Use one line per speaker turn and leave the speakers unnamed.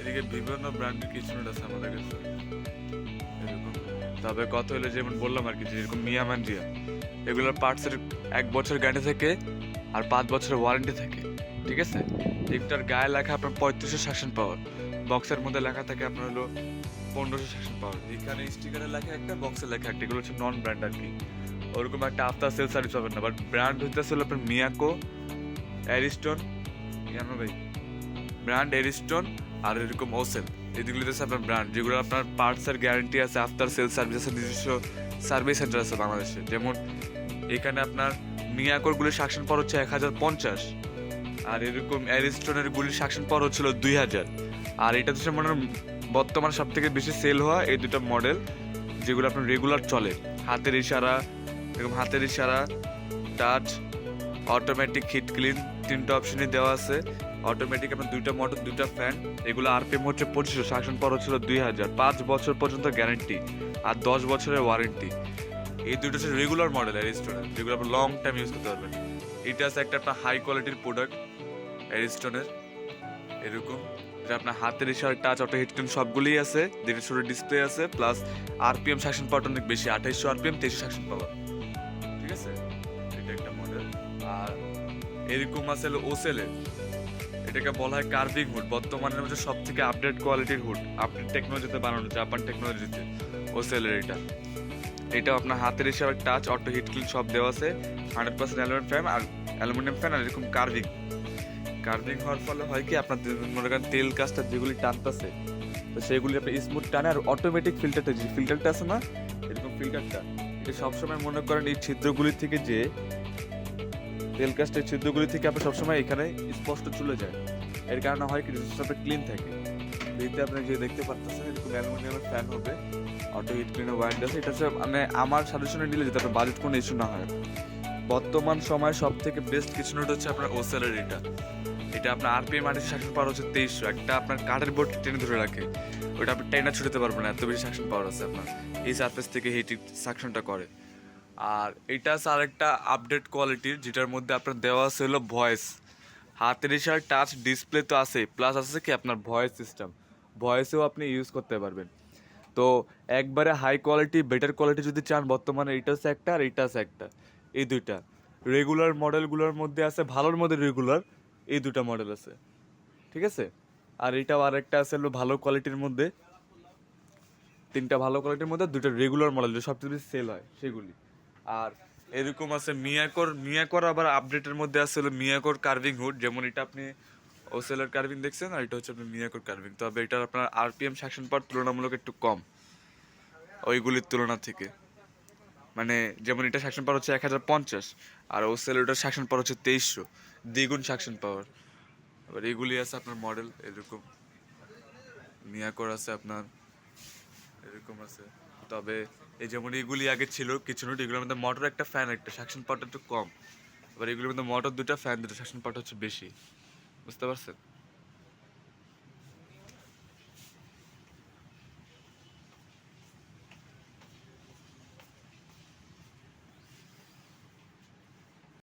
এদিকে বিভিন্ন ব্র্যান্ডের কিছু নোট আছে আমাদের কাছে এরকম। তবে কথা হলো যেমন বললাম আর কি, যে এরকম মিয়া মান্ডিয়া এগুলোর পার্টসের 1 বছর গ্যারান্টি থাকে আর 5 বছরের ওয়ারেন্টি থাকে। ঠিক আছে, একটার গায়ে লেখা আপনার 3500 সেকশন পাওয়ার, বক্সের মধ্যে লেখা থাকে আপনার হলো 1500 সেকশন পাওয়ার। এখানে স্টিকারে লেখা একটা, বক্সে লেখা একটা, এগুলো হচ্ছে নন ব্র্যান্ড আর কি। ওরকম একটা আফটার সেল সার্ভিস হবে না, বাট ব্র্যান্ড হইতেছে হলো আপনার মিয়াকো, অ্যারিস্টন, কেন ভাই, ব্র্যান্ড এরিস্টন আর এরকম ওসেল, এগুলো হচ্ছে আপনার ব্র্যান্ড, যেগুলো আপনার পার্টসের গ্যারান্টি আছে, আফটার সেল সার্ভিস আছে, নিজস্ব সার্ভিস সেন্টার আছে বাংলাদেশে। যেমন এখানে আপনার মিয়াকোর গুলির সাকশন পাওয়ার হচ্ছে 1050, আর এরকম অ্যারিস্টনের গুলির সাকশন পাওয়ার হচ্ছিল 2000। আর এটা হচ্ছে মনে হয় বর্তমানে সব থেকে বেশি সেল হওয়া এই দুটো মডেল, যেগুলো আপনার রেগুলার চলে। হাতের ইশারা, এরকম হাতের ইশারা, টাচ, অটোমেটিক হিট ক্লিন, তিনটা অপশনই দেওয়া আছে। অটোমেটিক আপনার দুইটা মোটর, দুইটা ফ্যান, এগুলো আরপিএম হচ্ছে 2500, সাকশন পাওয়ার হচ্ছিল 2000, 5 বছর পর্যন্ত গ্যারান্টি আর 10 বছরের ওয়ারেন্টি। এই দুটো হচ্ছে রেগুলার মডেল অ্যারিস্টনের, যেগুলো আপনি লং টাইম ইউজ করতে পারবেন। এটা আছে একটা আপনার হাই কোয়ালিটির প্রোডাক্ট অ্যারিস্টনের এরকম, যেটা আপনার হাতের ইশারা, টাচ, অটো হিট ক্লিন সবগুলোই আছে, যেটা ছোট ডিসপ্লে আছে, প্লাস আরপিএম সাকশন পাওয়ার অনেক বেশি, 2800 আরপিএম, 2300 সাকশন পাওয়ার। ঠিক আছে, এটা একটা মডেল। আর এরকম আছে ওসেলের, এটাকে বলা হয় কার্ভিং হুড, বর্তমানের মধ্যে সব থেকে আপডেট কোয়ালিটির হুড, আপডেট টেকনোলজিতে বানানো, জাপান টেকনোলজিতে ওসেলের এটা। এটা আপনার হাতের হিসাবে টাচ, অটো হিট ক্লিন সব দেওয়া আছে, 100% অ্যালুমিনিয়াম ফ্যান, আর অ্যালুমিনিয়াম ফ্যান, আর এরকম কার্ভিং। কার্ভিং হওয়ার ফলে হয় কি, আপনার মনে করেন তেল কাজটা যেগুলি টানতেছে, তো সেগুলি আপনি স্মুথ টানে। আর অটোমেটিক ফিল্টারটা, যে ফিল্টারটা আছে না, এরকম ফিল্টারটা, এটা সবসময় মনে করেন এই ছিদ্রগুলি থেকে, যে তেল কাজটা ছিদ্রগুলি থেকে আপনার সবসময় এখানে স্পষ্ট চলে যায়। এর কারণে হয় কি, রেজিস্টারটা ক্লিন থাকে। এইতে আপনি যে দেখতে পাচ্ছেন এরকম অ্যালুমিনিয়ামের ফ্যান হবে, অটো হিট ক্লিনের ওয়ারেন্টি আছে। এটা হচ্ছে মানে আমার সাজেশনে নিলে যাতে আপনার বাজেট কোনো ইস্যু না হয়। বর্তমান সময়ে সব থেকে বেস্ট কিছু নোট হচ্ছে আপনার ওসেলের এটা। এটা আপনার আরপিএম আর সাকশন পাওয়ার হচ্ছে 2300, একটা আপনার কাঠের বোর্ড টেনে ধরে রাখে, ওটা আপনি টেনে ছুটতে পারবেন না, এত বেশি সাকশন পাওয়ার আছে আপনার, এই সারফেস থেকে হিট সাকশনটা করে। আর এটা আছে আরেকটা আপডেট কোয়ালিটির, যেটার মধ্যে আপনার দেওয়া আছে হলো ভয়েস, হাতের ইশারা, টাচ, ডিসপ্লে তো আছে, প্লাস আছে কি আপনার ভয়েস সিস্টেম, ভয়েসেও আপনি ইউজ করতে পারবেন। তো একবারে হাই কোয়ালিটি, বেটার কোয়ালিটি যদি চান, বর্তমানে এইটা আছে একটা আর এইটা আছে একটা, এই দুইটা রেগুলার মডেলগুলোর মধ্যে আছে, ভালোর মধ্যে রেগুলার, এই দুটা মডেল আছে। ঠিক আছে, আর এটাও আরেকটা আছে হলো ভালো কোয়ালিটির মধ্যে, তিনটা ভালো কোয়ালিটির মধ্যে দুটো রেগুলার মডেল, যে সবচেয়ে বেশি সেল হয় সেগুলি। আর এরকম আছে মিয়াকোর আবার আপডেটের মধ্যে আছে হলো মিয়াকোর কার্ভিং হুড, যেমন এটা আপনি ওসেলের কার্ভিং দেখছেন, আর এটা হচ্ছে আপনি মিয়াকোর কার্ভিং। তবে এটার আপনার আরপিএম সেকশন পাওয়ার তুলনামূলক একটু কম ওইগুলির তুলনা থেকে। মানে যেমন এটা সেকশন পাওয়ার হচ্ছে 1050, আর ওসেল ওটার সেকশন পাওয়ার হচ্ছে 2300, দ্বিগুণ সেকশন পাওয়ার। এবার এগুলি আছে আপনার মডেল এরকম, মিয়াকোর আছে আপনার এরকম আছে। তবে এই যেমন এগুলি আগে ছিল কিছু নোট, এগুলোর মধ্যে মোটর একটা, ফ্যান একটা, সেকশন পাওয়ারটা একটু কম। এবার এগুলোর মধ্যে মোটর দুটা, ফ্যান দুটো, সেকশন পাওয়ারটা হচ্ছে বেশি। বুঝতে পারছেন?